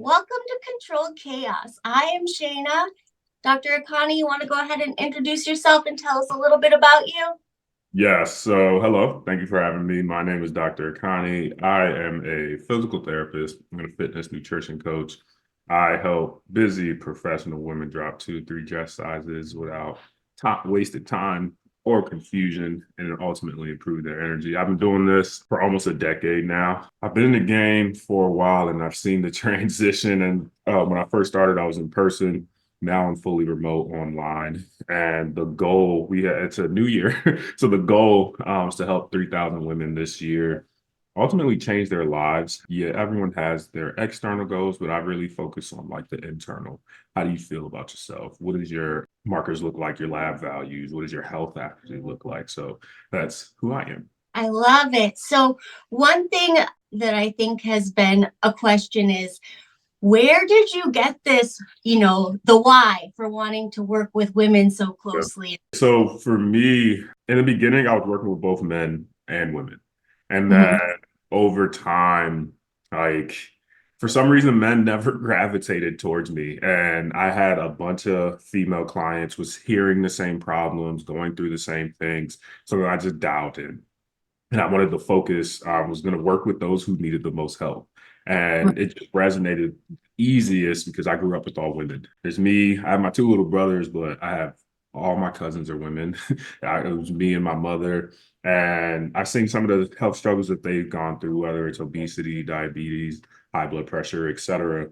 Welcome to Controlled Chaos. I am Shana. Dr. Akanni, you want to go ahead and introduce yourself and tell us a little bit about you? Yes. So, hello. Thank you for having me. My name is Dr. Akanni. I am a physical therapist and a fitness nutrition coach. I help busy professional women drop 2, 3 dress sizes without wasted time or confusion and ultimately improve their energy. I've been doing this for almost a decade now. I've been in the game for a while and I've seen the transition. And when I first started, I was in person. Now I'm fully remote online. And the goal it's a new year. So the goal is to help 3,000 women this year ultimately change their lives. Yeah, everyone has their external goals, but I really focus on like the internal. How do you feel about yourself? What does your markers look like, your lab values? What does your health actually look like? So that's who I am. I love it. So, one thing that I think has been a question is where did you get this, the why for wanting to work with women so Yeah. closely? So for me, in the beginning, I was working with both men and women. And then Mhm. over time, like for some reason, men never gravitated towards me. And I had a bunch of female clients, was hearing the same problems, going through the same things. So I just dialed in and I wanted to focus. I was going to work with those who needed the most help. And it just resonated easiest because I grew up with all women. There's me, I have my 2 little brothers, but I have all my cousins are women. It was me and my mother. And I've seen some of the health struggles that they've gone through, whether it's obesity, diabetes, high blood pressure, et cetera.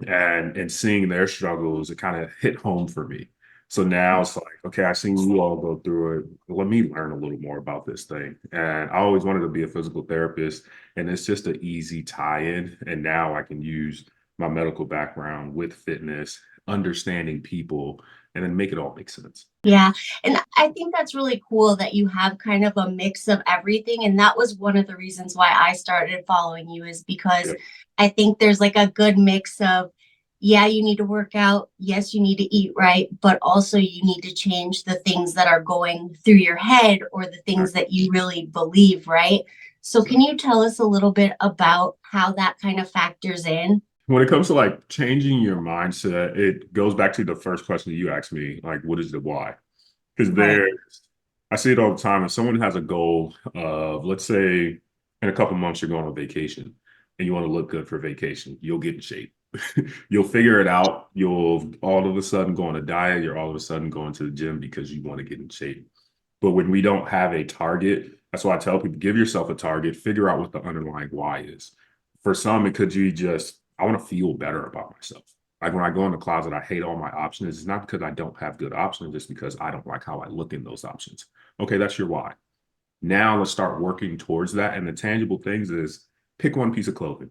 And seeing their struggles, it kind of hit home for me. So now it's like, okay, I've seen you all go through it. Let me learn a little more about this thing. And I always wanted to be a physical therapist, and it's just an easy tie-in. And now I can use my medical background with fitness, understanding people, and then make it all make sense. Yeah. And I think that's really cool that you have kind of a mix of everything. And that was one of the reasons why I started following you, is because Yeah. I think there's like a good mix of, yeah, you need to work out. Yes, you need to eat right, but also you need to change the things that are going through your head or the things that you really believe, right? So, can you tell us a little bit about how that kind of factors in? When it comes to like changing your mindset, it goes back to the first question that you asked me, like, what is the why? Because Right. I see it all the time. If someone has a goal of, let's say, in a couple months, you're going on vacation and you want to look good for vacation, you'll get in shape. You'll figure it out. You'll all of a sudden go on a diet. You're all of a sudden going to the gym because you want to get in shape. But when we don't have a target, that's why I tell people give yourself a target, figure out what the underlying why is. For some, it could be just, I want to feel better about myself. Like when I go in the closet, I hate all my options. It's not because I don't have good options, it's because I don't like how I look in those options. Okay, that's your why. Now let's start working towards that. And the tangible things is pick one piece of clothing.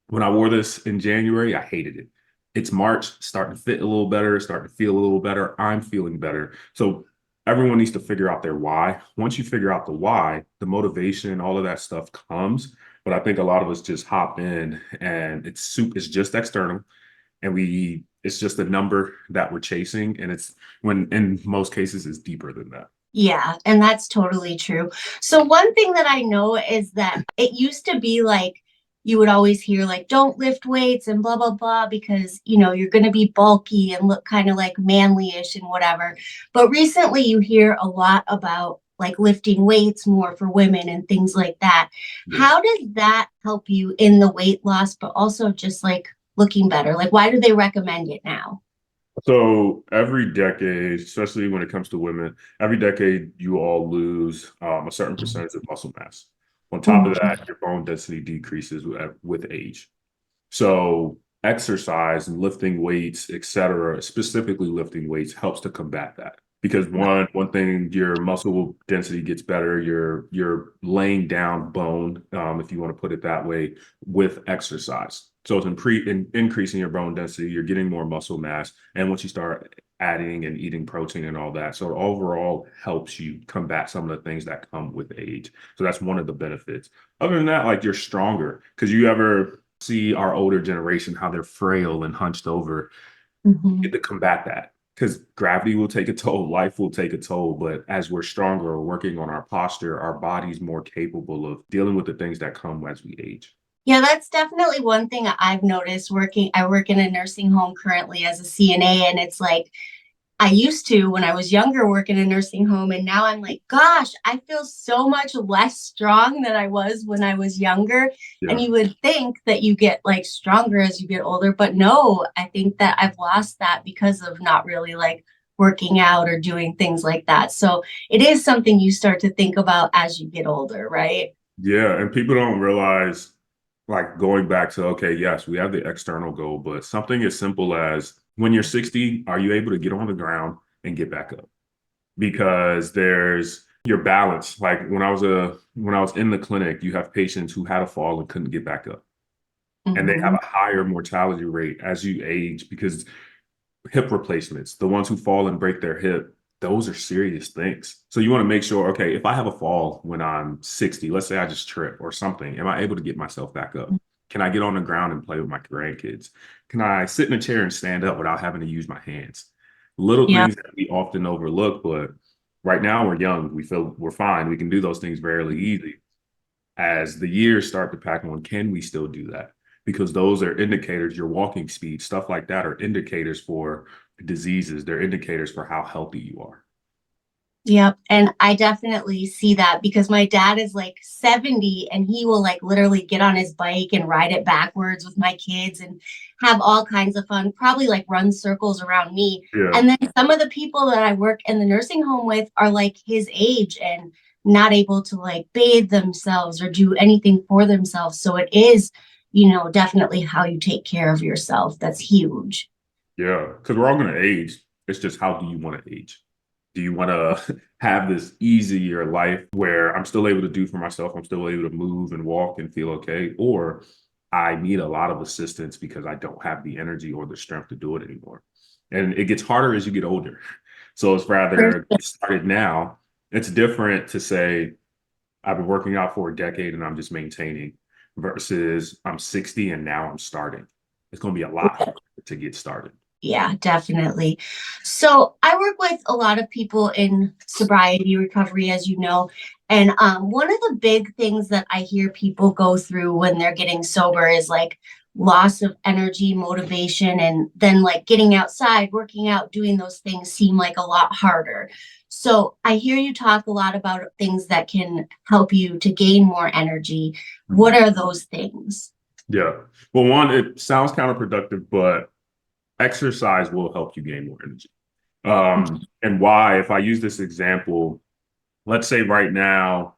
When I wore this in January, I hated it. It's March, starting to fit a little better, starting to feel a little better. I'm feeling better. So everyone needs to figure out their why. Once you figure out the why, the motivation, all of that stuff comes. But I think a lot of us just hop in and it's just external and it's just a number that we're chasing. And it's when in most cases it's deeper than that. Yeah, and that's totally true. So one thing that I know is that it used to be like you would always hear like don't lift weights and blah blah blah because you're going to be bulky and look kind of like manly-ish and whatever. But recently you hear a lot about like lifting weights more for women and things like that. Yeah. How does that help you in the weight loss but also just like looking better? Like why do they recommend it now? So every decade, especially when it comes to women, every decade you all lose a certain percentage of muscle mass. On top of Mhm. that, your bone density decreases with age. So exercise and lifting weights, et cetera, specifically lifting weights, helps to combat that. Because one thing, your muscle density gets better. You're laying down bone, if you want to put it that way, with exercise. So it's increasing your bone density. You're getting more muscle mass, and once you start adding and eating protein and all that, so it overall helps you combat some of the things that come with age. So that's one of the benefits. Other than that, like you're stronger because you ever see our older generation how they're frail and hunched over. Get Mhm. to combat that because gravity will take a toll, life will take a toll. But as we're stronger, we're working on our posture, our body's more capable of dealing with the things that come as we age. Yeah, that's definitely one thing I've noticed working. I work in a nursing home currently as a CNA, and it's like I used to when I was younger work in a nursing home, and now I'm like, gosh, I feel so much less strong than I was when I was younger. And Yeah. you would think that you get like stronger as you get older, but no, I think that I've lost that because of not really like working out or doing things like that. So it is something you start to think about as you get older, right? Yeah, and people don't realize, like going back to, okay, yes, we have the external goal, but something as simple as when you're 60, are you able to get on the ground and get back up? Because there's your balance. Like when I was in the clinic, you have patients who had a fall and couldn't get back up. And they have Mhm. a higher mortality rate as you age because hip replacements, the ones who fall and break their hip, those are serious things. So you want to make sure, okay, if I have a fall when I'm 60, let's say I just trip or something, am I able to get myself back up? Can I get on the ground and play with my grandkids? Can I sit in a chair and stand up without having to use my hands? Little Yeah. things that we often overlook, but right now we're young. We feel we're fine. We can do those things fairly easy. As the years start to pack on, can we still do that? Because those are indicators, your walking speed, stuff like that are indicators for diseases. They're indicators for how healthy you are. Yep. And I definitely see that because my dad is like 70 and he will like literally get on his bike and ride it backwards with my kids and have all kinds of fun, probably like run circles around me. Yeah. And then some of the people that I work in the nursing home with are like his age and not able to like bathe themselves or do anything for themselves. So it is, definitely how you take care of yourself. That's huge. Yeah. Because we're all going to age. It's just how do you want to age? Do you want to have this easier life where I'm still able to do for myself? I'm still able to move and walk and feel okay. Or I need a lot of assistance because I don't have the energy or the strength to do it anymore. And it gets harder as you get older. So it's rather get started now. It's different to say, I've been working out for a decade and I'm just maintaining versus I'm 60 and now I'm starting. It's going to be a lot harder to get started. Yeah, definitely. So I work with a lot of people in sobriety recovery, as you know. And one of the big things that I hear people go through when they're getting sober is like loss of energy, motivation, and then like getting outside, working out, doing those things seem like a lot harder. So I hear you talk a lot about things that can help you to gain more energy. What Mhm. are those things? Yeah. Well, one, it sounds counterproductive, but exercise will help you gain more energy. And why, if I use this example, let's say right now,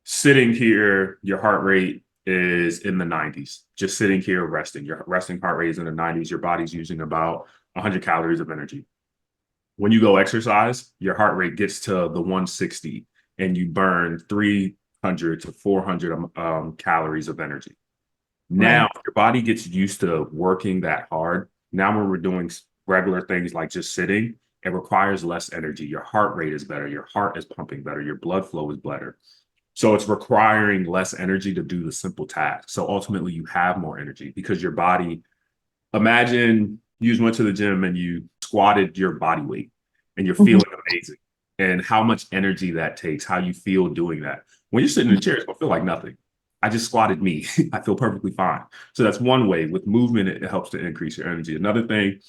sitting here, your heart rate is in the 90s. Just sitting here resting. Your resting heart rate is in the 90s. Your body's using about 100 calories of energy. When you go exercise, your heart rate gets to the 160 and you burn 300 to 400 calories of energy. Now, Right. your body gets used to working that hard. Now, when we're doing regular things like just sitting, it requires less energy. Your heart rate is better. Your heart is pumping better. Your blood flow is better. So it's requiring less energy to do the simple task. So ultimately, you have more energy because your body, imagine you just went to the gym and you squatted your body weight and you're Mhm. feeling amazing and how much energy that takes, how you feel doing that. When you're sitting in a chair, it's gonna feel like nothing. I just squatted me. I feel perfectly fine. So that's one way. With movement, it helps to increase your energy. Another thing,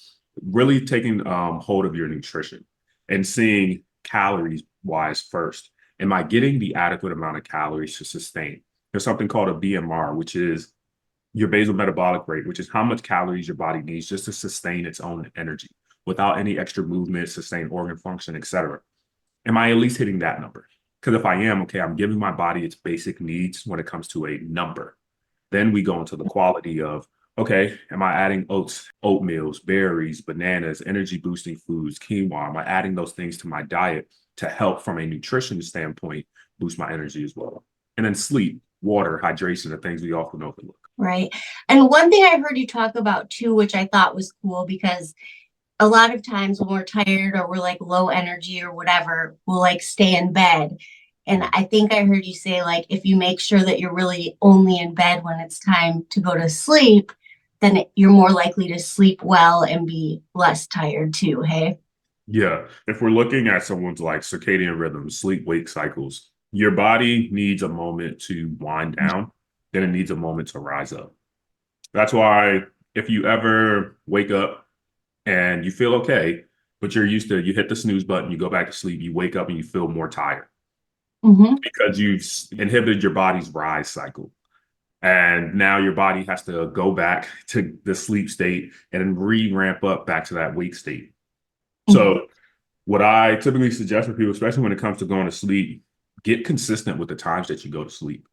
really taking hold of your nutrition and seeing calories wise first. Am I getting the adequate amount of calories to sustain? There's something called a BMR, which is your basal metabolic rate, which is how much calories your body needs just to sustain its own energy without any extra movement, sustain organ function, etc. Am I at least hitting that number? Because if I am, okay, I'm giving my body its basic needs when it comes to a number. Then we go into the quality of, okay, am I adding oats, oatmeals, berries, bananas, energy boosting foods, quinoa? Am I adding those things to my diet to help from a nutrition standpoint boost my energy as well? And then sleep, water, hydration are things we often overlook. Right. And one thing I heard you talk about too, which I thought was cool because a lot of times when we're tired or we're like low energy or whatever, we'll like stay in bed. And I think I heard you say, like, if you make sure that you're really only in bed when it's time to go to sleep, then you're more likely to sleep well and be less tired too. Hey. Yeah. If we're looking at someone's like circadian rhythms, sleep wake cycles, your body needs a moment to wind down then it needs a moment to rise up. That's why if you ever wake up and you feel okay, but you're used to, you hit the snooze button, you go back to sleep, you wake up and you feel more tired because you've inhibited your body's rise cycle. And now your body has to go back to the sleep state and then re-ramp up back to that wake state. So what I typically suggest for people, especially when it comes to going to sleep, get consistent with the times that you go to sleep.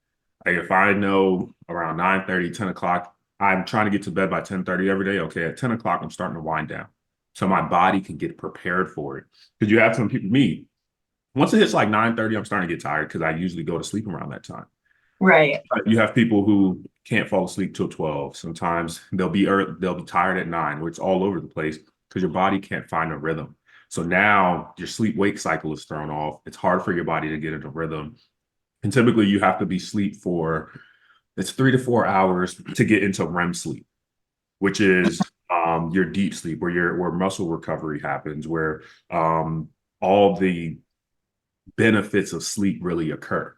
Like if I know around 9:30, 10 o'clock, I'm trying to get to bed by 10:30 every day. Okay, at 10 o'clock, I'm starting to wind down. So my body can get prepared for it. Because you have some people, me, once it hits like 9:30, I'm starting to get tired because I usually go to sleep around that time. Right. You have people who can't fall asleep till 12. Sometimes they'll be tired at 9, where it's all over the place because your body can't find a rhythm. So now your sleep wake cycle is thrown off. It's hard for your body to get into rhythm. And typically you have to be asleep for it's 3 to 4 hours to get into REM sleep, which is your deep sleep, where muscle recovery happens, where all the benefits of sleep really occur.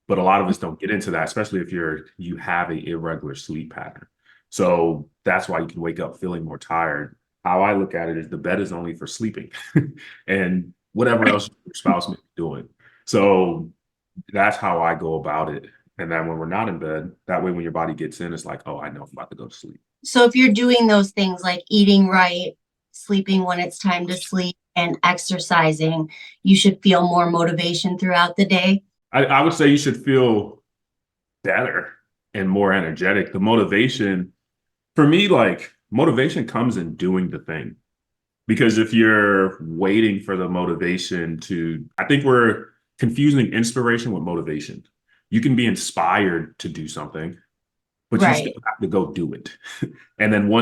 But a lot of us don't get into that, especially if you have an irregular sleep pattern. So that's why you can wake up feeling more tired. How I look at it is the bed is only for sleeping and whatever else your spouse may be doing. So that's how I go about it. And then when we're not in bed, that way when your body gets in, it's like, oh, I know I'm about to go to sleep. So if you're doing those things like eating right, sleeping when it's time to sleep, and exercising, you should feel more motivation throughout the day. I would say you should feel better and more energetic. The motivation, for me, like motivation comes in doing the thing. Because if you're waiting for the motivation I think we're confusing inspiration with motivation. You can be inspired to do something, but you still Right. have to go do it. And then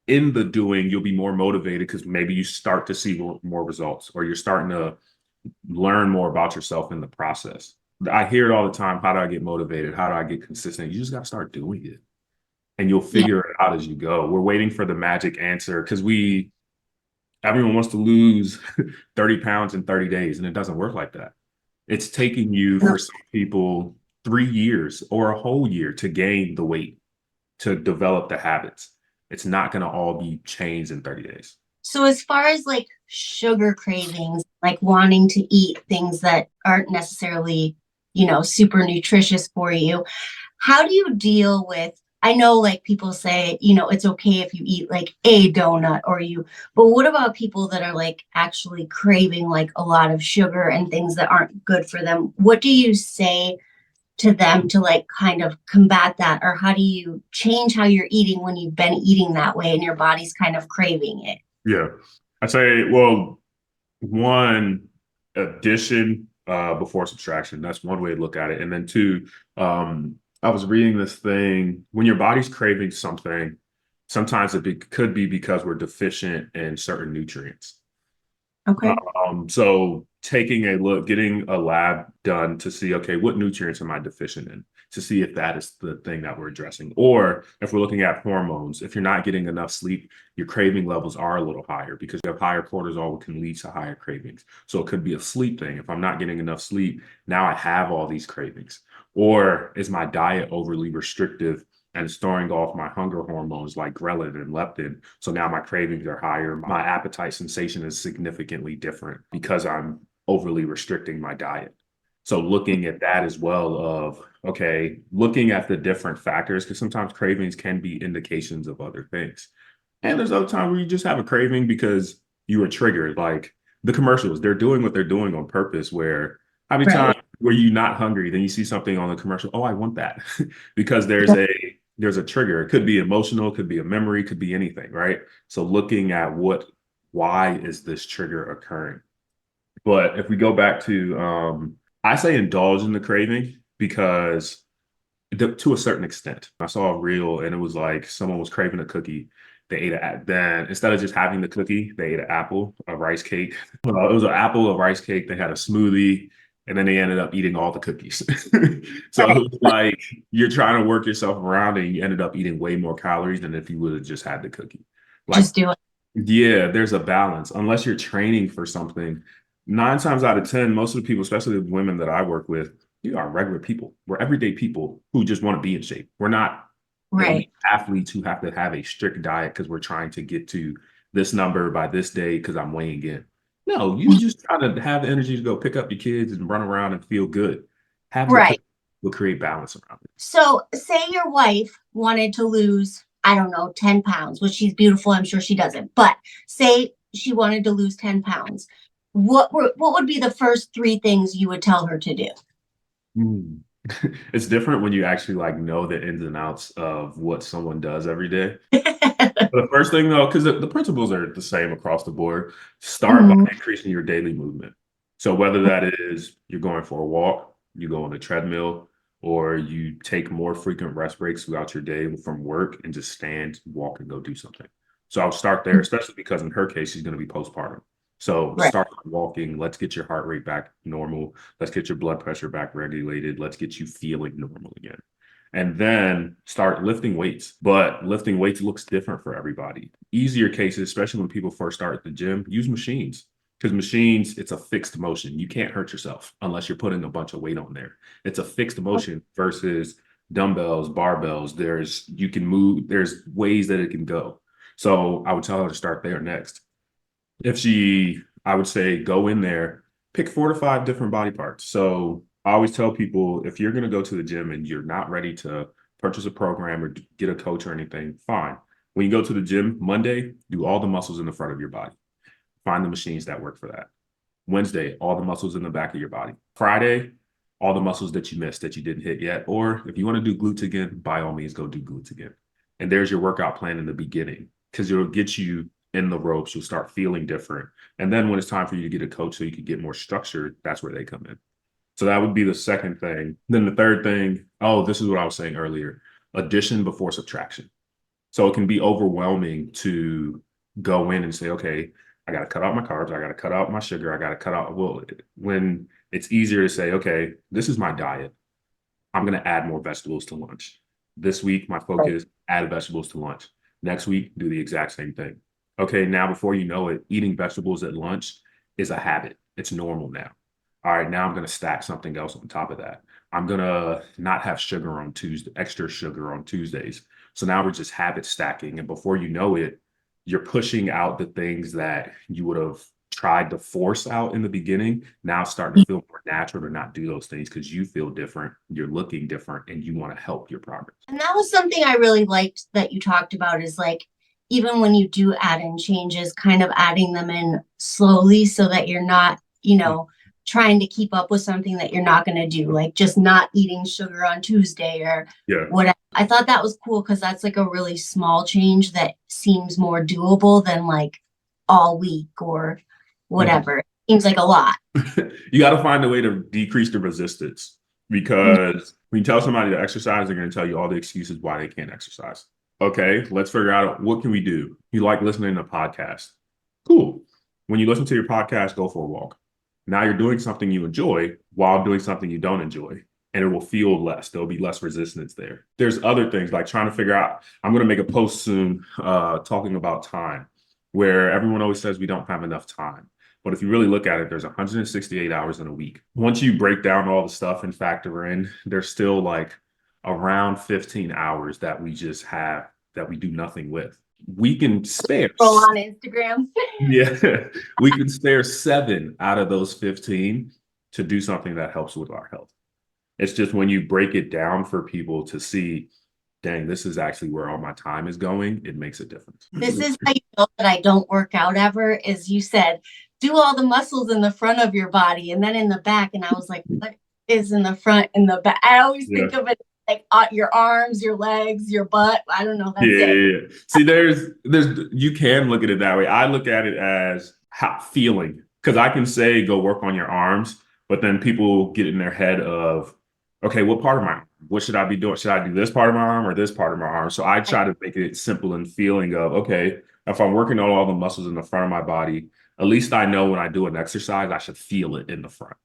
in the doing, you'll be more motivated because maybe you start to see more results, or you're starting to learn more about yourself in the process. I hear it all the time. How do I get motivated? How do I get consistent? You just got to start doing it and you'll Yeah. figure it out as you go. We're waiting for the magic answer because everyone wants to lose 30 pounds in 30 days, and it doesn't work like that. It's taking you, for some people, 3 years or a whole year to gain the weight, to develop the habits. It's not going to all be changed in 30 days. So as far as like sugar cravings, like wanting to eat things that aren't necessarily, super nutritious for you, how do you deal with, I know like people say, it's okay if you eat like a donut but what about people that are like actually craving like a lot of sugar and things that aren't good for them? What do you say to them to like kind of combat that? Or how do you change how you're eating when you've been eating that way and your body's kind of craving it? Yeah. I say, well, one, addition before subtraction. That's one way to look at it. And then two, I was reading this thing. When your body's craving something, sometimes could be because we're deficient in certain nutrients. Okay. So taking a look, getting a lab done to see, okay, what nutrients am I deficient in? To see if that is the thing that we're addressing. Or if we're looking at hormones, if you're not getting enough sleep, your craving levels are a little higher because you have higher cortisol, which can lead to higher cravings. So it could be a sleep thing. If I'm not getting enough sleep, now I have all these cravings. Or is my diet overly restrictive and storing off my hunger hormones like ghrelin and leptin? So now my cravings are higher. My appetite sensation is significantly different because I'm overly restricting my diet. So looking at that as well of, okay, looking at the different factors, because sometimes cravings can be indications of other things. And there's other times where you just have a craving because you were triggered. Like the commercials, they're doing what they're doing on purpose, where how many times Right. were you not hungry, then you see something on the commercial, oh, I want that. Because there's a trigger. It could be emotional, could be a memory, could be anything, right? So looking at why is this trigger occurring? But if we go back to, I say indulge in the craving because to a certain extent. I saw a reel and it was like someone was craving a cookie. They ate then instead of just having the cookie, they ate an apple, a rice cake. It was an apple, a rice cake. They had a smoothie, and then they ended up eating all the cookies. So it Right. was like you're trying to work yourself around, and you ended up eating way more calories than if you would have just had the cookie. Like, Just do it. yeah, there's a balance. Unless you're training for something, 9 times out of 10, most of the people, especially the women that I work with, You are regular people. We're everyday people who just want to be in shape. We're not elite Right. athletes who have to have a strict diet because we're trying to get to this number by this day because I'm weighing in. No, you just try to have the energy to go pick up your kids and run around and feel good. Having a plan Right. will create balance around it. So, say your wife wanted to lose, I don't know, 10 pounds, which she's beautiful. I'm sure she doesn't. But say she wanted to lose 10 pounds. What would be the first three things you would tell her to do? Mm. It's different when you actually like know the ins and outs of what someone does every day. The first thing though, because the principles are the same across the board, start by Mhm. increasing your daily movement. So whether that is you're going for a walk, you go on a treadmill, or you take more frequent rest breaks throughout your day from work and just stand, walk, and go do something. So I'll start there, especially because in her case, she's going to be postpartum. So Right. start walking. Let's get your heart rate back normal. Let's get your blood pressure back regulated. Let's get you feeling normal again. And then start lifting weights. But lifting weights looks different for everybody. Easier cases, especially when people first start at the gym, use machines. Because machines, it's a fixed motion. You can't hurt yourself unless you're putting a bunch of weight on there. It's a fixed motion versus dumbbells, barbells. You can move, there's ways that it can go. So I would tell her to start there next. I would say go in there, pick 4 to 5 different body parts. So I always tell people if you're going to go to the gym and you're not ready to purchase a program or get a coach or anything, fine. When you go to the gym Monday, do all the muscles in the front of your body. Find the machines that work for that. Wednesday, all the muscles in the back of your body. Friday, all the muscles that you missed that you didn't hit yet. Or if you want to do glutes again, by all means, go do glutes again. And there's your workout plan in the beginning because it'll get you in the ropes. You'll start feeling different. And then when it's time for you to get a coach so you can get more structured, that's where they come in. So that would be the second thing. Then the third thing, oh, this is what I was saying earlier, addition before subtraction. So it can be overwhelming to go in and say, okay, I got to cut out my carbs. I got to cut out my sugar. I got to cut out, well, when it's easier to say, okay, this is my diet. I'm going to add more vegetables to lunch. This week, my focus, add vegetables to lunch. Next week, do the exact same thing. Okay, now before you know it, eating vegetables at lunch is a habit. It's normal now. All right, now I'm going to stack something else on top of that. I'm going to not have sugar on Tuesday, extra sugar on Tuesdays. So now we're just habit stacking. And before you know it, you're pushing out the things that you would have tried to force out in the beginning, now starting to feel more natural to not do those things because you feel different, you're looking different, and you want to help your progress. And that was something I really liked that you talked about is like, even when you do add in changes, kind of adding them in slowly so that you're not, trying to keep up with something that you're not going to do, like just not eating sugar on Tuesday or Yeah. whatever. I thought that was cool because that's like a really small change that seems more doable than like all week or whatever. It seems like a lot. You got to find a way to decrease the resistance because when you tell somebody to exercise, they're going to tell you all the excuses why they can't exercise. Okay, let's figure out what can we do. You like listening to podcasts. Cool. When you listen to your podcast, go for a walk. Now you're doing something you enjoy while doing something you don't enjoy, and it will feel less. There'll be less resistance there. There's other things like trying to figure out, I'm going to make a post soon talking about time, where everyone always says we don't have enough time. But if you really look at it, there's 168 hours in a week. Once you break down all the stuff and factor in, there's still like around 15 hours that we just have that we do nothing with. We can spare. Scroll on Instagram. Yeah, we can spare 7 out of those 15 to do something that helps with our health. It's just when you break it down for people to see, dang, this is actually where all my time is going, it makes a difference. This is how you know that I don't work out ever, is you said, do all the muscles in the front of your body and then in the back. And I was like, what is in the front and the back? I always think of it like your arms, your legs, your butt. I don't know. That's it. Yeah. See, there's you can look at it that way. I look at it as feeling because I can say go work on your arms, but then people get in their head of, okay, what part of my arm? What should I be doing? Should I do this part of my arm or this part of my arm? So I try to make it simple and feeling of, okay, if I'm working on all the muscles in the front of my body, at least I know when I do an exercise, I should feel it in the front.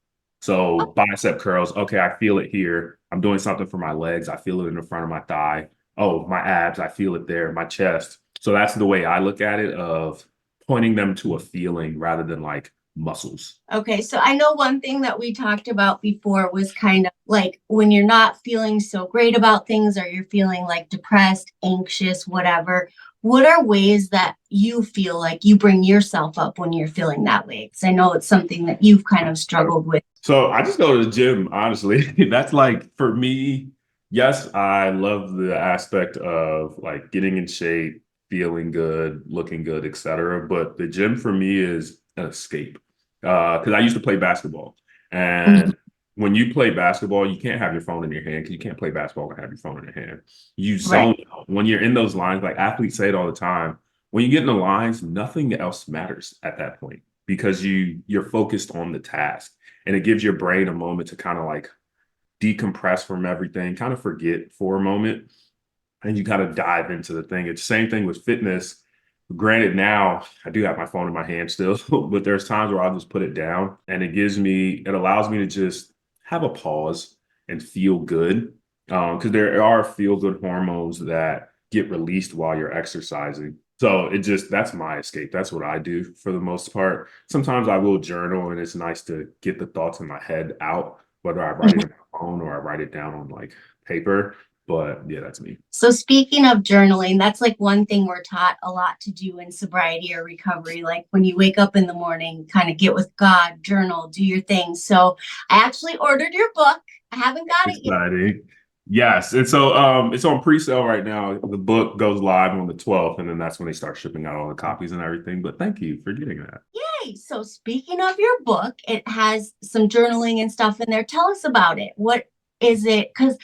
So bicep curls, okay, I feel it here. I'm doing something for my legs. I feel it in the front of my thigh. Oh, my abs, I feel it there, my chest. So that's the way I look at it of pointing them to a feeling rather than like muscles. Okay, so I know one thing that we talked about before was kind of like when you're not feeling so great about things or you're feeling like depressed, anxious, whatever. What are ways that you feel like you bring yourself up when you're feeling that way? Because I know it's something that you've kind of struggled with. So I just go to the gym, honestly. That's like for me, yes, I love the aspect of like getting in shape, feeling good, looking good, etc. But the gym for me is an escape. Because I used to play basketball. Mhm. And when you play basketball, you can't have your phone in your hand because you can't play basketball and have your phone in your hand. You Right. zone out. When you're in those lines, like athletes say it all the time, when you get in the lines, nothing else matters at that point because you're focused on the task and it gives your brain a moment to kind of like decompress from everything, kind of forget for a moment, and you got to dive into the thing. It's the same thing with fitness. Granted, now I do have my phone in my hand still, but there's times where I'll just put it down and it allows me to just have a pause and feel good. Because there are feel good hormones that get released while you're exercising. So that's my escape. That's what I do for the most part. Sometimes I will journal and it's nice to get the thoughts in my head out, whether I write it in my phone or I write it down on like paper. But yeah, that's me. So speaking of journaling, that's like one thing we're taught a lot to do in sobriety or recovery. Like when you wake up in the morning, kind of get with God, journal, do your thing. So I actually ordered your book. I haven't got it yet. Exciting. Yes. And so it's on pre-sale right now. The book goes live on the 12th, and then that's when they start shipping out all the copies and everything. But thank you for getting that. Yay. So speaking of your book, it has some journaling and stuff in there. Tell us about it. What is it? Because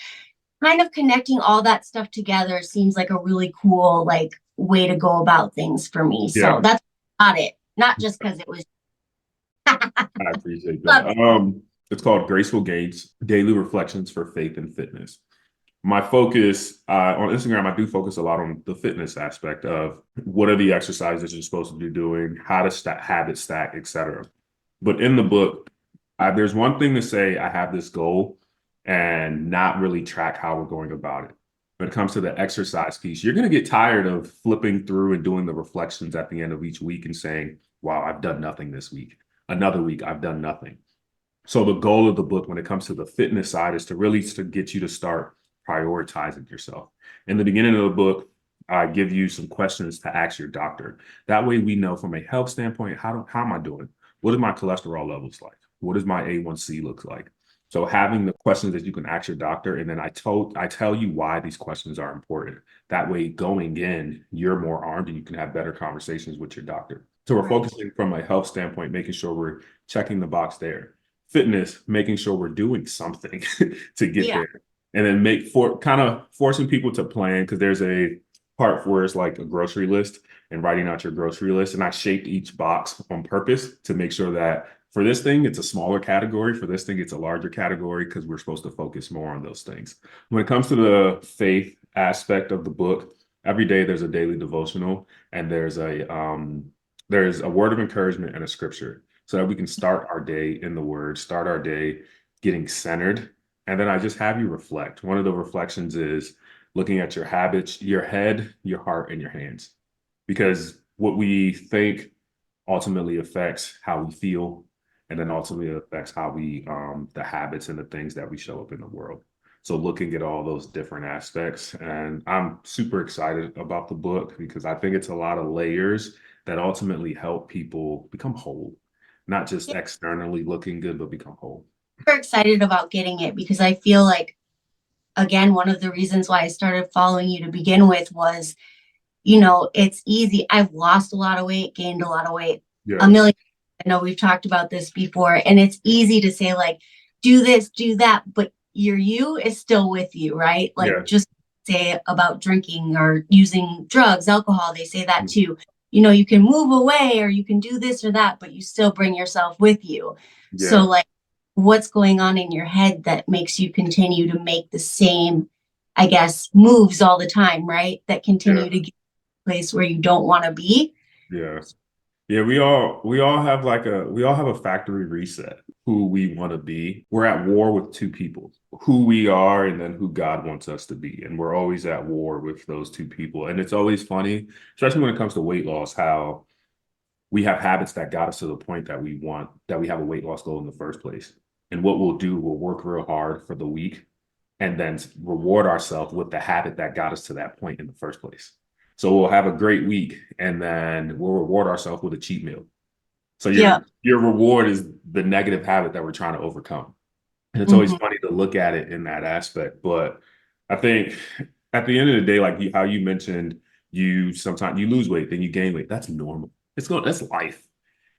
kind of connecting all that stuff together seems like a really cool like way to go about things for me. So Yeah, that's not it. Not just because it was I appreciate love that. it. It's called Graceful Gains: Daily Reflections for Faith and Fitness. My focus on Instagram, I do focus a lot on the fitness aspect of what are the exercises you're supposed to be doing, how to habit stack, etc. But in the book, there's one thing to say I have this goal and not really track how we're going about it. When it comes to the exercise piece, you're going to get tired of flipping through and doing the reflections at the end of each week and saying, wow, I've done nothing this week. Another week, I've done nothing. So the goal of the book when it comes to the fitness side is to really to get you to start prioritizing yourself. In the beginning of the book, I give you some questions to ask your doctor. That way we know from a health standpoint, how am I doing? What is my cholesterol levels like? What does my A1C look like? So having the questions that you can ask your doctor, and then I tell you why these questions are important. That way going in, you're more armed and you can have better conversations with your doctor. So we're Right. focusing from a health standpoint, making sure we're checking the box there. Fitness, making sure we're doing something to get Yeah. there. And then make for kind of forcing people to plan because there's a part where it's like a grocery list and writing out your grocery list. And I shaped each box on purpose to make sure that for this thing, it's a smaller category. For this thing, it's a larger category because we're supposed to focus more on those things. When it comes to the faith aspect of the book, every day there's a daily devotional and there's a word of encouragement and a scripture so that we can start our day in the word, start our day getting centered. And then I just have you reflect. One of the reflections is looking at your habits, your head, your heart, and your hands. Because what we think ultimately affects how we feel, and then ultimately affects how the habits and the things that we show up in the world. So looking at all those different aspects, and I'm super excited about the book because I think it's a lot of layers that ultimately help people become whole, not just externally looking good, but become whole. Super excited about getting it because I feel like again, one of the reasons why I started following you to begin with was, it's easy. I've lost a lot of weight, gained a lot of weight, a Yeah, million. I know we've talked about this before, and it's easy to say, like, do this, do that, but your you is still with you, right? Like, yeah, just say about drinking or using drugs, alcohol, they say that mm, too. You can move away or you can do this or that, but you still bring yourself with you. So, yeah, like, what's going on in your head that makes you continue to make the same, I guess, moves all the time, right? That yeah, continue to get to a place where you don't want to be. yeah. Yeah, we all have a factory reset, who we want to be. We're at war with two people, who we are and then who God wants us to be. And we're always at war with those two people. And it's always funny, especially when it comes to weight loss, how we have habits that got us to the point that we have a weight loss goal in the first place. And what we'll do, we'll work real hard for the week and then reward ourselves with the habit that got us to that point in the first place. So we'll have a great week and then we'll reward ourselves with a cheat meal. So Yeah. your reward is the negative habit that we're trying to overcome. And it's always Hmm. funny to look at it in that aspect. But I think at the end of the day, like how you mentioned, you sometimes you lose weight, then you gain weight. That's normal. That's life.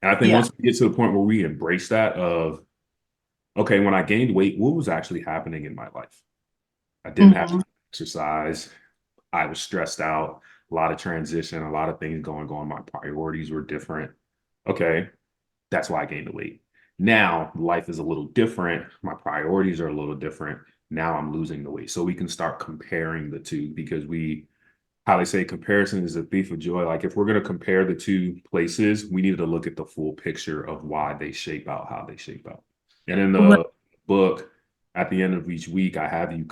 And I think Yeah. once we get to the point where we embrace that of, okay, when I gained weight, what was actually happening in my life? I didn't have Hmm. to exercise. I was stressed out, a lot of transition, a lot of things going on. My priorities were different. Okay, that's why I gained the weight. Now life is a little different. My priorities are a little different. Now I'm losing the weight. So we can start comparing the two because how they say comparison is a thief of joy. Like if we're going to compare the two places, we need to look at the full picture of why they shape out how they shape out. And in the book, at the end of each week, I have you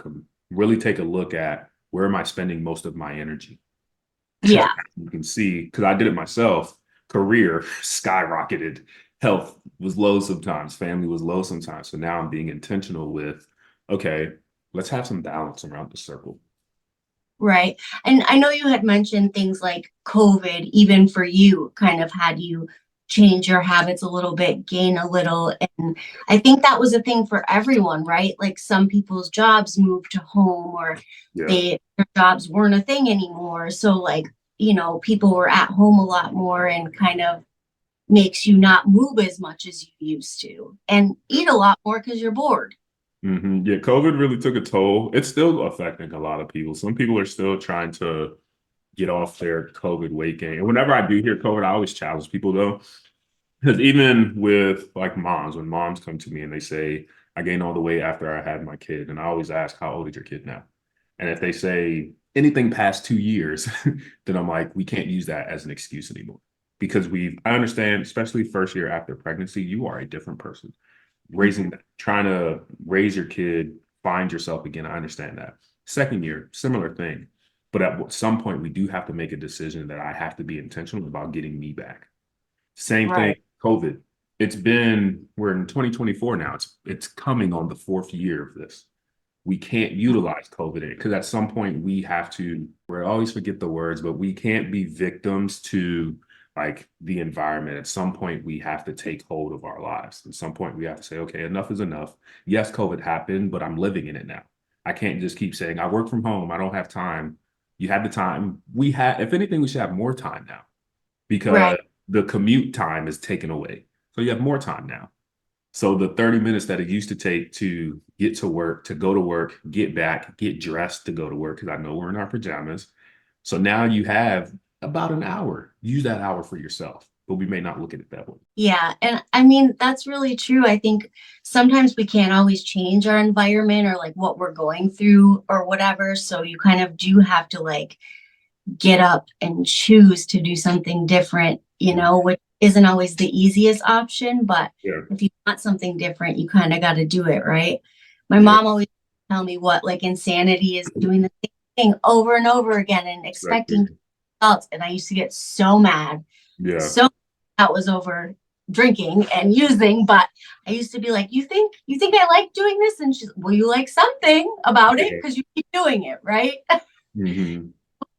really take a look at where am I spending most of my energy? Because Yeah. you can see, because I did it myself, career skyrocketed, health was low sometimes, family was low sometimes. So now I'm being intentional with, okay, let's have some balance around the circle. Right. And I know you had mentioned things like COVID, even for you, kind of had you change your habits a little bit, gain a little. And I think that was a thing for everyone, right? Like some people's jobs moved to home or Yeah. their jobs weren't a thing anymore. So like, people were at home a lot more and kind of makes you not move as much as you used to and eat a lot more because you're bored. Yeah, COVID really took a toll. It's still affecting a lot of people. Some people are still trying to get off their COVID weight gain. And whenever I do hear COVID, I always challenge people though. Because even with like moms, when moms come to me and they say, I gained all the weight after I had my kid, and I always ask, how old is your kid now? And if they say anything past 2 years, then I'm like, we can't use that as an excuse anymore. Because I understand, especially first year after pregnancy, you are a different person. Mhm. Trying to raise your kid, find yourself again. I understand that. Second year, similar thing. But at some point, we do have to make a decision that I have to be intentional about getting me back. Same thing, Right. COVID. We're in 2024 now. It's coming on the fourth year of this. We can't utilize COVID because at some point we always forget the words, but we can't be victims to like the environment. At some point, we have to take hold of our lives. At some point, we have to say, okay, enough is enough. Yes, COVID happened, but I'm living in it now. I can't just keep saying, I work from home. I don't have time. You had the time. If anything, we should have more time now Right. because the commute time is taken away. So you have more time now. So the 30 minutes that it used to take to get to work, to go to work, get back, get dressed to go to work, because I know we're in our pajamas. So now you have about an hour. Use that hour for yourself, but we may not look at it that way. Yeah. And I mean, that's really true. I think sometimes we can't always change our environment or like what we're going through or whatever. So you kind of do have to like get up and choose to do something different, which isn't always the easiest option. But Yeah. if you want something different, you kind of got to do it, right? My Yeah. mom always tell me what like insanity is doing the same thing over and over again and expecting Exactly. results. And I used to get so mad. Yeah. So that was over drinking and using, but I used to be like, you think I like doing this? And she's, well, you like something about it Yeah. because you keep doing it, right? Hmm.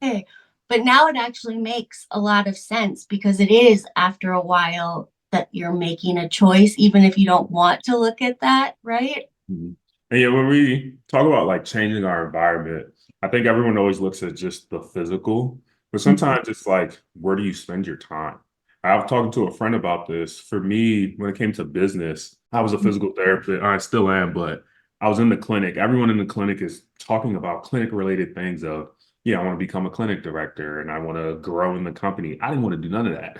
Okay. But now it actually makes a lot of sense because it is after a while that you're making a choice, even if you don't want to look at that, right? Mhm. And yeah, when we talk about like changing our environment, I think everyone always looks at just the physical, but Mhm. sometimes it's like, where do you spend your time? I was talking to a friend about this. For me, when it came to business, I was a physical therapist. I still am, but I was in the clinic. Everyone in the clinic is talking about clinic related things of, yeah, I want to become a clinic director and I want to grow in the company. I didn't want to do none of that.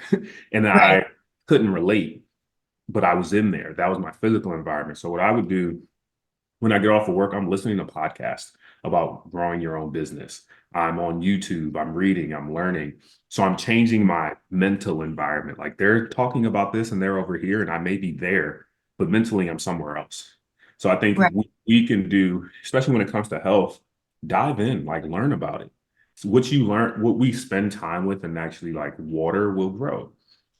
And Right. I couldn't relate, but I was in there. That was my physical environment. So what I would do when I get off of work, I'm listening to podcasts about growing your own business. I'm on YouTube, I'm reading, I'm learning. So I'm changing my mental environment. Like they're talking about this and they're over here, and I may be there, but mentally I'm somewhere else. So I think Right. we can do, especially when it comes to health, dive in, like learn about it. So what you learn, what we spend time with, and actually like water will grow.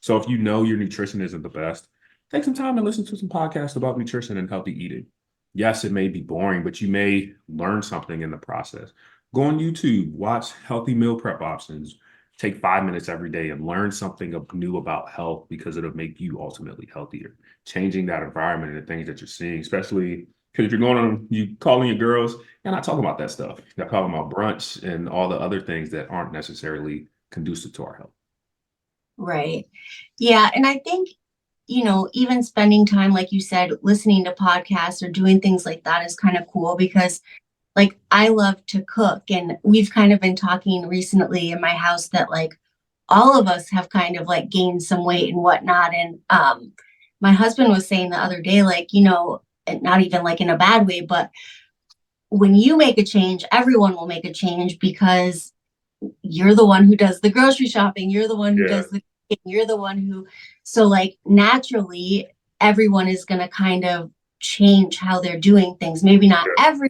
So if you know your nutrition isn't the best, take some time and listen to some podcasts about nutrition and healthy eating. Yes, it may be boring, but you may learn something in the process. Go on YouTube, watch healthy meal prep options. Take 5 minutes every day and learn something new about health because it'll make you ultimately healthier. Changing that environment and the things that you're seeing, especially because if you're going on, you calling your girls, you're not talking about that stuff. You're talking about brunch and all the other things that aren't necessarily conducive to our health. Right. Yeah. And I think, even spending time, like you said, listening to podcasts or doing things like that is kind of cool because, like, I love to cook. And we've kind of been talking recently in my house that, like, all of us have kind of like gained some weight and whatnot. And my husband was saying the other day, like, and not even like in a bad way, but when you make a change, everyone will make a change because you're the one who does the grocery shopping. You're the one who Yeah. does the cooking. You're the one who, so like naturally, everyone is going to kind of change how they're doing things. Maybe not Yeah. every,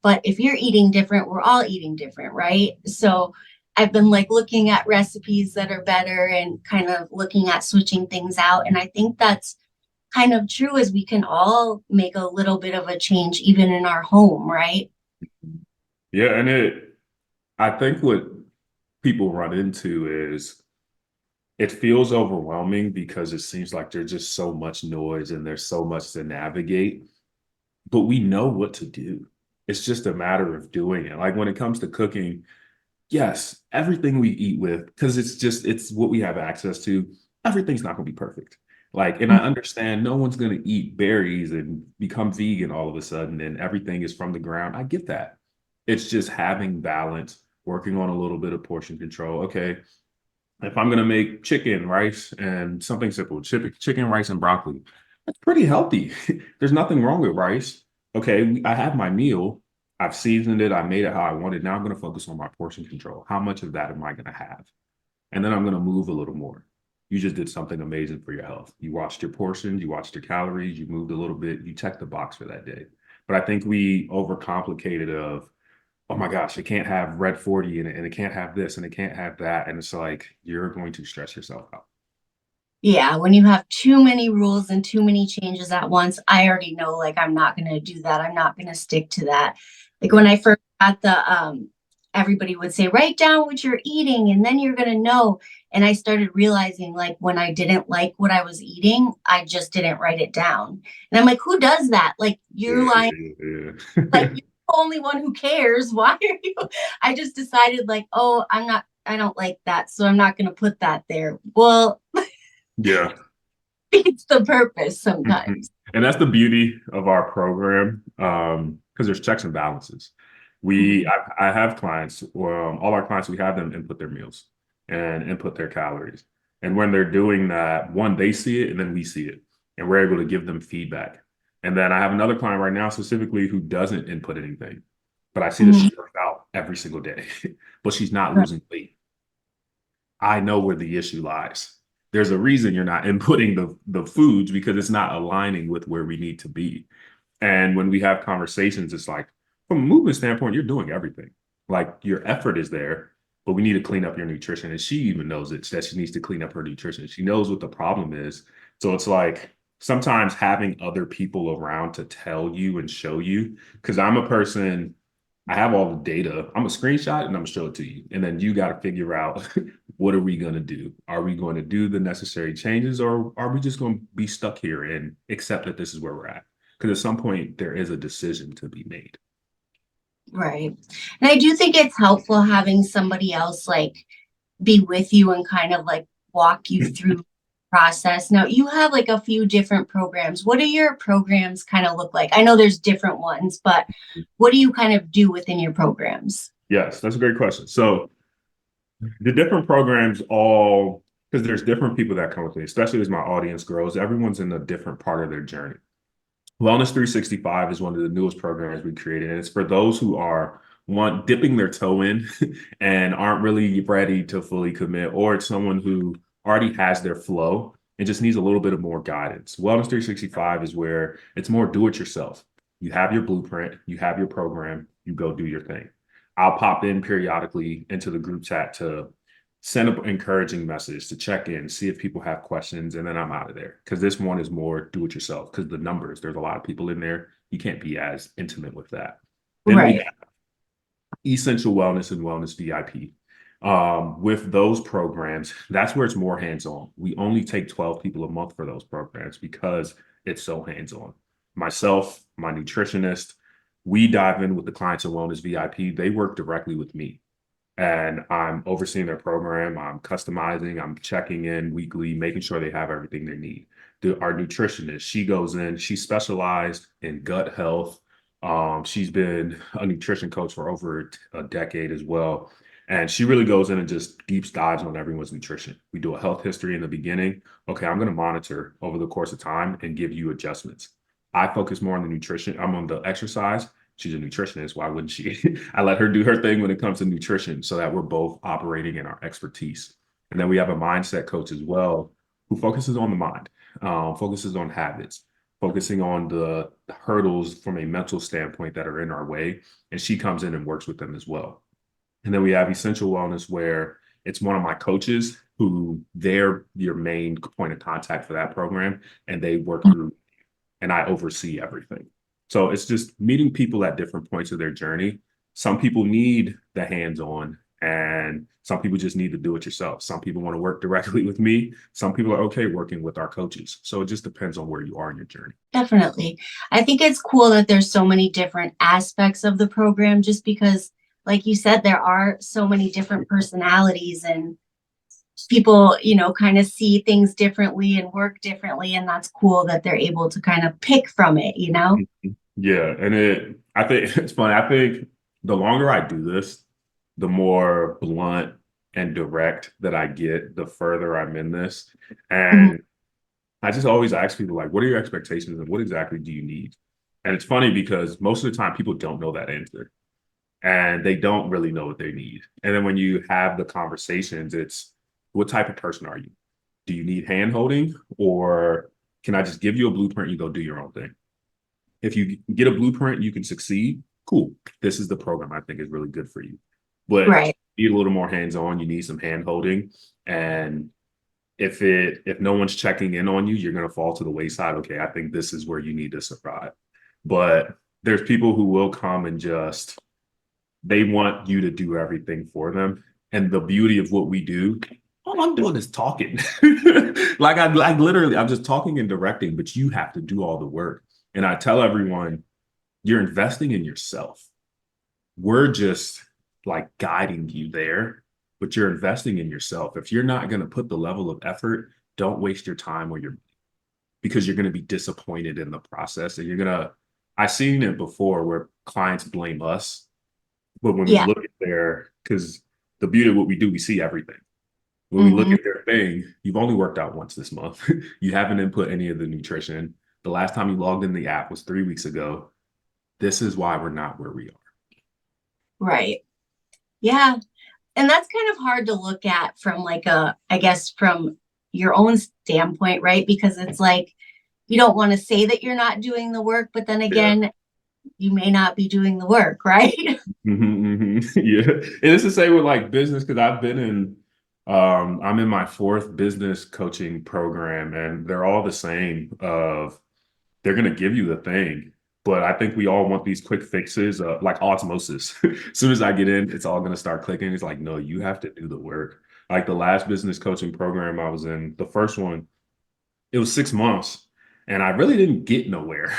but if you're eating different, we're all eating different, right? So I've been like looking at recipes that are better and kind of looking at switching things out. And I think that's kind of true as we can all make a little bit of a change even in our home, right? Yeah. I think what people run into is it feels overwhelming because it seems like there's just so much noise and there's so much to navigate, but we know what to do. It's just a matter of doing it. Like when it comes to cooking, yes, everything we eat with, because it's what we have access to, everything's not going to be perfect. Like, and I understand no one's going to eat berries and become vegan all of a sudden and everything is from the ground. I get that. It's just having balance, working on a little bit of portion control. Okay, if I'm gonna make chicken, rice, and something simple, chicken, rice, and broccoli, that's pretty healthy. There's nothing wrong with rice. Okay, I have my meal. I've seasoned it. I made it how I wanted. Now I'm gonna focus on my portion control. How much of that am I gonna have? And then I'm gonna move a little more. You just did something amazing for your health. You watched your portions, you watched your calories, you moved a little bit, you checked the box for that day. But I think we overcomplicate it of oh my gosh, it can't have red 40 in it, and it can't have this, and it can't have that. And it's like, you're going to stress yourself out. Yeah, when you have too many rules and too many changes at once, I already know like I'm not going to do that. I'm not going to stick to that. Like Yeah. when I first got the everybody would say write down what you're eating and then you're going to know. And I started realizing like when I didn't like what I was eating, I just didn't write it down. And I'm like, who does that? Like you're Yeah, lying, yeah, like yeah. you're the only one who cares. Why are you? I just decided like, oh, I don't like that, so I'm not going to put that there. Well, Yeah. it's the purpose Mhm. sometimes. And that's the beauty of our program, because there's checks and balances. I have clients, all our clients, we have them input their meals and input their calories. And when they're doing that, one, they see it and then we see it, and we're able to give them feedback. And then I have another client right now specifically who doesn't input anything, but I see that Mhm. she works out every single day, but she's not losing weight. I know where the issue lies. There's a reason you're not inputting the foods because it's not aligning with where we need to be. And when we have conversations, it's like, from a movement standpoint, you're doing everything. Like your effort is there, but we need to clean up your nutrition. And she even knows it, that she needs to clean up her nutrition. She knows what the problem is. So it's like sometimes having other people around to tell you and show you, because I'm a person, I have all the data. I'm a screenshot and I'm gonna show it to you. And then you got to figure out what are we going to do? Are we going to do the necessary changes or are we just going to be stuck here and accept that this is where we're at? Because at some point there is a decision to be made. Right. And I do think it's helpful having somebody else like be with you and kind of like walk you through the process. Now you have like a few different programs. What do your programs kind of look like? I know there's different ones, but what do you kind of do within your programs? Yes, that's a great question. So the different programs all, because there's different people that come with me, especially as my audience grows, everyone's in a different part of their journey. Wellness 365 is one of the newest programs we created, and it's for those who are one dipping their toe in and aren't really ready to fully commit, or it's someone who already has their flow and just needs a little bit of more guidance. Wellness 365 is where it's more do it yourself. You have your blueprint, you have your program, you go do your thing. I'll pop in periodically into the group chat to send an encouraging message to check in, see if people have questions, and then I'm out of there. Because this one is more do it yourself. Because the numbers, there's a lot of people in there. You can't be as intimate with that. Then we Right. have Essential Wellness and Wellness VIP. With those programs, that's where it's more hands-on. We only take 12 people a month for those programs because it's so hands-on. Myself, my nutritionist, we dive in with the clients in Wellness VIP. They work directly with me and I'm overseeing their program. I'm customizing, I'm checking in weekly, making sure they have everything they need. Our nutritionist, she goes in, she's specialized in gut health. She's been a nutrition coach for over a decade as well. And she really goes in and just deep dives on everyone's nutrition. We do a health history in the beginning. Okay, I'm going to monitor over the course of time and give you adjustments. I focus more on the nutrition. I'm on the exercise. She's a nutritionist. Why wouldn't she? I let her do her thing when it comes to nutrition so that we're both operating in our expertise. And then we have a mindset coach as well who focuses on the mind, focuses on habits, focusing on the hurdles from a mental standpoint that are in our way. And she comes in and works with them as well. And then we have Essential Wellness, where it's one of my coaches who they're your main point of contact for that program. And they work through, and I oversee everything. So it's just meeting people at different points of their journey. Some people need the hands-on, and some people just need to do it yourself. Some people want to work directly with me. Some people are okay working with our coaches. So it just depends on where you are in your journey. Definitely. I think it's cool that there's so many different aspects of the program just because, like you said, there are so many different personalities and people, kind of see things differently and work differently. And that's cool that they're able to kind of pick from it. Yeah, and I think it's funny. I think the longer I do this, the more blunt and direct that I get, the further I'm in this. Mhm. And I just always ask people, like, what are your expectations and what exactly do you need? And it's funny because most of the time people don't know that answer and they don't really know what they need. And then when you have the conversations, it's what type of person are you? Do you need hand holding, or can I just give you a blueprint and you go do your own thing? If you get a blueprint, you can succeed. Cool. This is the program I think is really good for you. But Right. you need a little more hands-on, you need some hand holding. And if no one's checking in on you, you're gonna fall to the wayside. Okay, I think this is where you need to survive. But there's people who will come and just they want you to do everything for them. And the beauty of what we do, all I'm doing is talking. Like literally, I'm just talking and directing, but you have to do all the work. And I tell everyone, you're investing in yourself. We're just like guiding you there, but you're investing in yourself. If you're not going to put the level of effort, don't waste your time or your because you're going to be disappointed in the process. And I've seen it before where clients blame us, but when we Yeah. look at because the beauty of what we do, we see everything. When we look Hmm. at their thing, you've only worked out once this month. You haven't input any of the nutrition. The last time you logged in the app was 3 weeks ago. This is why we're not where we are. Right. Yeah. And that's kind of hard to look at from I guess from your own standpoint, right? Because it's like you don't want to say that you're not doing the work, but then Yeah. again, you may not be doing the work, right? Yeah. And it's the same with like business because I'm in my fourth business coaching program and they're all the same of they're going to give you the thing. But I think we all want these quick fixes, like osmosis. As soon as I get in, it's all going to start clicking. It's like, no, you have to do the work. Like the last business coaching program I was in, the first one, it was 6 months and I really didn't get nowhere,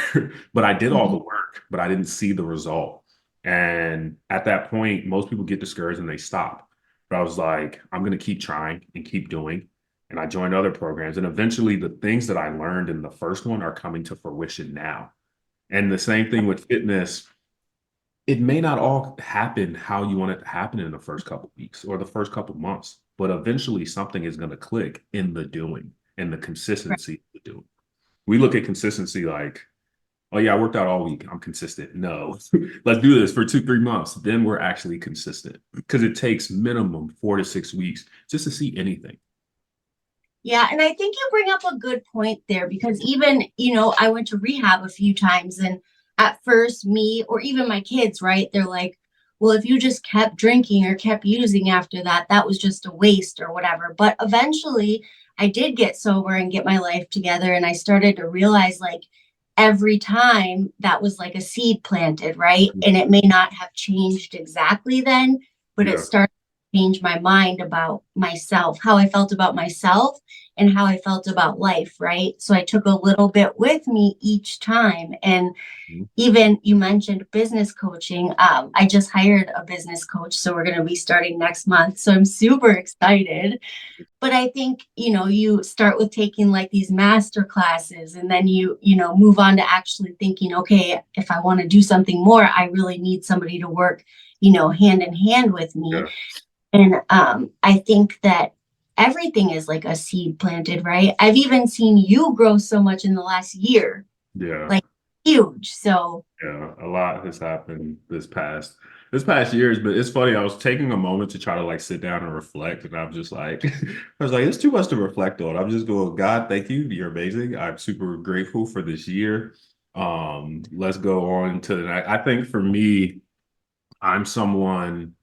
but I did all the Mhm. work, but I didn't see the result. And at that point, most people get discouraged and they stop. But I was like, I'm going to keep trying and keep doing. And I joined other programs. And eventually, the things that I learned in the first one are coming to fruition now. And the same thing with fitness, it may not all happen how you want it to happen in the first couple of weeks or the first couple of months, but eventually something is going to click in the doing and the Right. consistency of the doing. We look at consistency like, oh yeah, I worked out all week. I'm consistent. No, let's do this for 2, 3 months. Then we're actually consistent because it takes minimum 4 to 6 weeks just to see anything. Yeah, and I think you bring up a good point there because even, I went to rehab a few times and at first me or even my kids, right? They're like, well, if you just kept drinking or kept using after that, that was just a waste or whatever. But eventually I did get sober and get my life together. And I started to realize like every time that was like a seed planted, right? And it may not have changed exactly then, but it Yeah. started to change my mind about myself, how I felt about myself and how I felt about life, right? So I took a little bit with me each time. And Mhm. even you mentioned business coaching. I just hired a business coach, so we're going to be starting next month. So I'm super excited. But I think, you start with taking like these master classes and then move on to actually thinking, okay, if I want to do something more, I really need somebody to work, hand in hand with me. Yeah. And I think that everything is like a seed planted, right? I've even seen you grow so much in the last year, Yeah. like huge. So, Yeah, a lot has happened this past years, but it's funny. I was taking a moment to try to like sit down and reflect, and I'm just like, I was like, it's too much to reflect on. I'm just going, God, thank you. You're amazing. I'm super grateful for this year. Let's go on to the next. I think for me, I'm someone,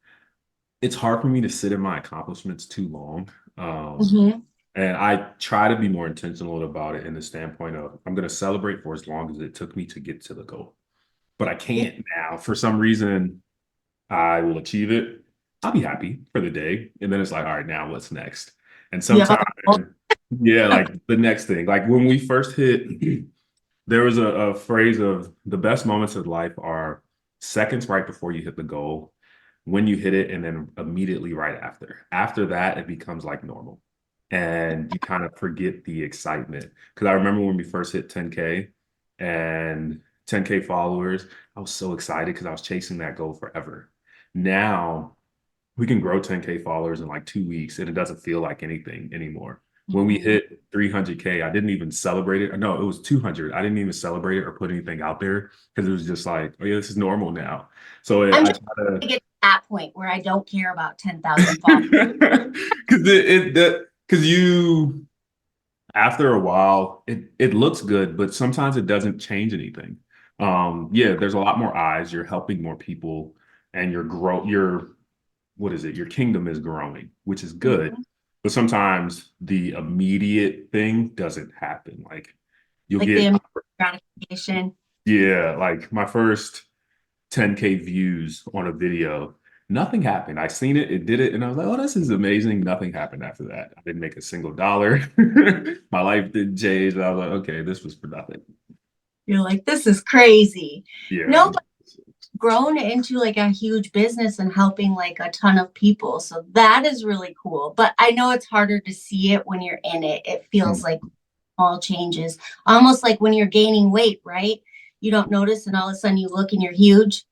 it's hard for me to sit in my accomplishments too long. mhm. And I try to be more intentional about it in the standpoint of I'm going to celebrate for as long as it took me to get to the goal, but I Yeah. can't now. For some reason, I will achieve it. I'll be happy for the day. And then it's like, all right, now what's next? And Yeah. sometimes, yeah, like the next thing. Like when we first hit, there was a phrase of the best moments of life are seconds right before you hit the goal, when you hit it, and then immediately right after. After that, it becomes like normal. And you kind of forget the excitement. Because I remember when we first hit 10K and 10K followers, I was so excited because I was chasing that goal forever. Now we can grow 10K followers in like 2 weeks and it doesn't feel like anything anymore. When we Mhm. hit 300K, I didn't even celebrate it. No, it was 200. I didn't even celebrate it or put anything out there because it was just like, oh yeah, this is normal now. So I'm I just try to, to get to that point where I don't care about 10,000 followers. because because you, after a while, it looks good, but sometimes it doesn't change anything. Yeah, there's a lot more eyes. You're helping more people, and your what is it? Your kingdom is growing, which is good. Mhm. But sometimes the immediate thing doesn't happen. Like you'll Like get, the gratification. yeah, like my first 10K views on a video, nothing happened. I seen it, it did it, and I was like, oh, this is amazing. Nothing happened after that. I didn't make a single dollar. My life didn't change. I was like, okay, this was for nothing. You're like, this is crazy. Yeah. No, but grown into like a huge business and helping like a ton of people. So that is really cool. But I know it's harder to see it when you're in it. It feels like small changes, almost like when you're gaining weight, right? You don't notice, and all of a sudden you look and you're huge.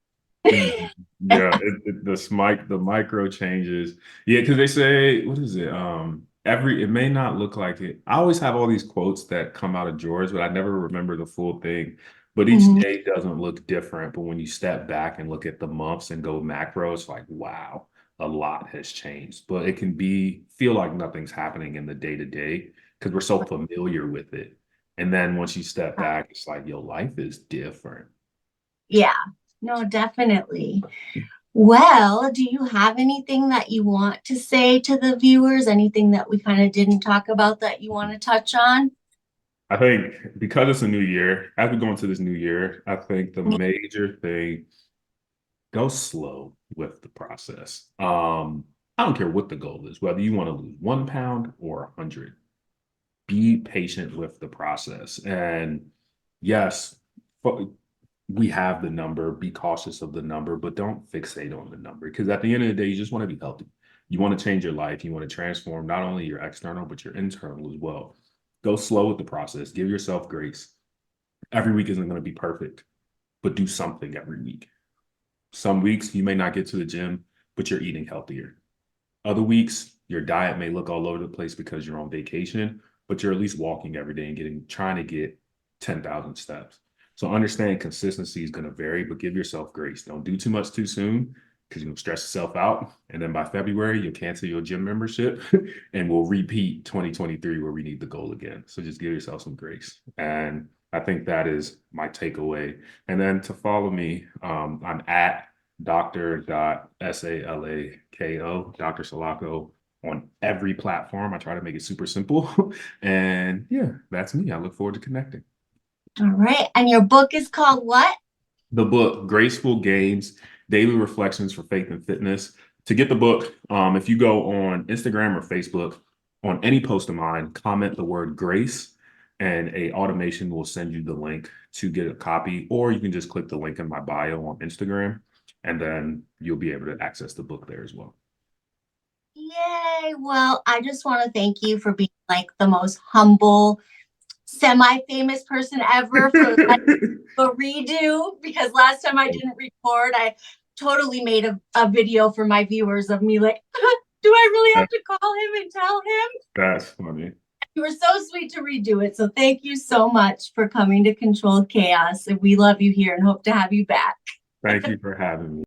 Mhm. Yeah, the micro changes. Yeah, because they say, what is it? It may not look like it. I always have all these quotes that come out of drawers, but I never remember the full thing. But each Mhm. day doesn't look different. But when you step back and look at the months and go macro, it's like, wow, a lot has changed. But it can feel like nothing's happening in the day to day because we're so familiar with it. And then once you step back, it's like, your life is different. Yeah, no, definitely. Well, do you have anything that you want to say to the viewers? Anything that we kind of didn't talk about that you want to touch on? I think because it's a new year, as we go into this new year, I think the major thing, go slow with the process. I don't care what the goal is, whether you want to lose 1 pound or 100, be patient with the process. And yes, we have the number, be cautious of the number, but don't fixate on the number because at the end of the day, you just want to be healthy. You want to change your life. You want to transform not only your external, but your internal as well. Go slow with the process. Give yourself grace. Every week isn't going to be perfect, but do something every week. Some weeks you may not get to the gym, but you're eating healthier. Other weeks, your diet may look all over the place because you're on vacation, but you're at least walking every day and trying to get 10,000 steps. So understand consistency is going to vary, but give yourself grace. Don't do too much too soon because you're going to stress yourself out. And then by February, you'll cancel your gym membership and we'll repeat 2023 where we need the goal again. So just give yourself some grace. And I think that is my takeaway. And then to follow me, I'm at Dr.Salako, Dr. Salako on every platform. I try to make it super simple. And yeah, that's me. I look forward to connecting. All right. And your book is called what? The book, Graceful Gains, Daily Reflections for Faith and Fitness. To get the book, if you go on Instagram or Facebook, on any post of mine, comment the word grace, and a automation will send you the link to get a copy, or you can just click the link in my bio on Instagram, and then you'll be able to access the book there as well. Yay. Well, I just want to thank you for being like the most humble, semi-famous person ever for like a redo, because last time I didn't record, I totally made a video for my viewers of me like, do I really have to call him and tell him? That's funny. You were so sweet to redo it. So thank you so much for coming to Controlled Chaos. And we love you here and hope to have you back. Thank you for having me.